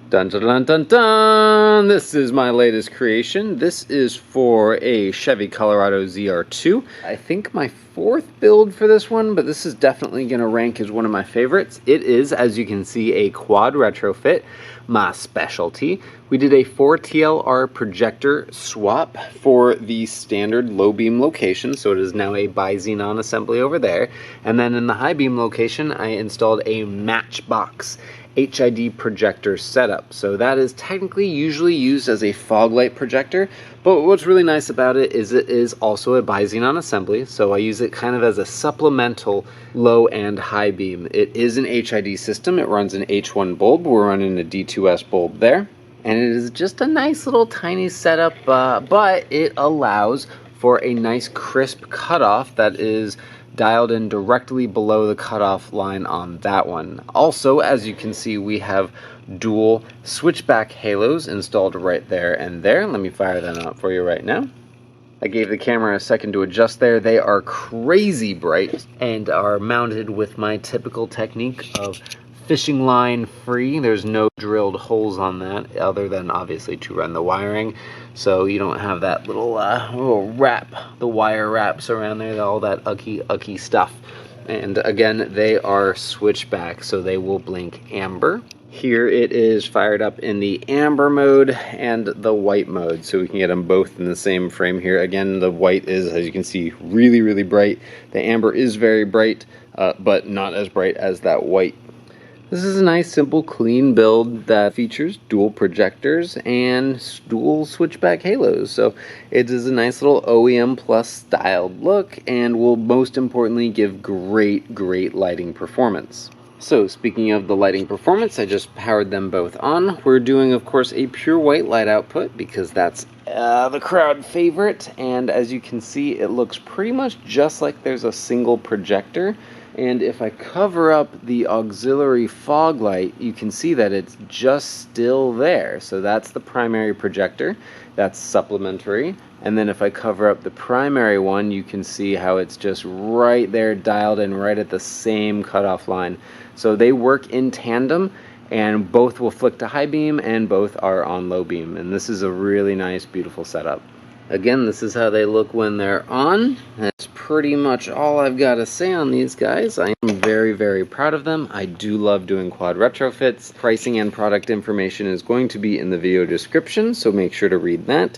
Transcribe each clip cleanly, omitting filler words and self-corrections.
Dun dun dun dun dun! This is my latest creation. This is for a Chevy Colorado ZR2. I think my fourth build for this one, but this is definitely going to rank as one of my favorites. It is, as you can see, a quad retrofit, my specialty. We did a 4TLR projector swap for the standard low beam location, so it is now a ByThirteen assembly over there. And then in the high beam location, I installed a Matchbox HID projector setup. So that is technically usually used as a fog light projector, but what's really nice about it is also a ByThirteen assembly, so I use it kind of as a supplemental low and high beam. It is an HID system. It runs an H1 bulb. We're running a D2S bulb there, and it is just a nice little tiny setup, but it allows for a nice crisp cutoff that is dialed in directly below the cutoff line on that one. Also, as you can see, we have dual switchback halos installed right there and there. Let me fire them up for you right now. I gave the camera a second to adjust there. They are crazy bright and are mounted with my typical technique of fishing line free. There's no drilled holes on that other than obviously to run the wiring, so you don't have that little wrap, the wire wraps around there, all that ucky stuff. And again, they are switchback, so they will blink amber. Here it is fired up in the amber mode and the white mode, so we can get them both in the same frame here. Again, the white is, as you can see, really bright. The amber is very bright, but not as bright as that white. This is a nice, simple, clean build that features dual projectors and dual switchback halos. So it is a nice little OEM plus styled look and will most importantly give great lighting performance. So speaking of the lighting performance, I just powered them both on. We're doing, of course, a pure white light output because that's the crowd favorite. And as you can see, it looks pretty much just like there's a single projector. And if I cover up the auxiliary fog light, you can see that it's just still there. So that's the primary projector, that's supplementary. And then if I cover up the primary one, you can see how it's just right there dialed in right at the same cutoff line. So they work in tandem, and both will flick to high beam and both are on low beam. And this is a really nice, beautiful setup. Again, this is how they look when they're on. That's pretty much all I've got to say on these guys. I am very proud of them. I do love doing quad retrofits. Pricing and product information is going to be in the video description, so make sure to read that.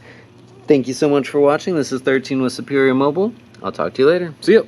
Thank you so much for watching. This is 13 with Superior Mobile. I'll talk to you later. See you.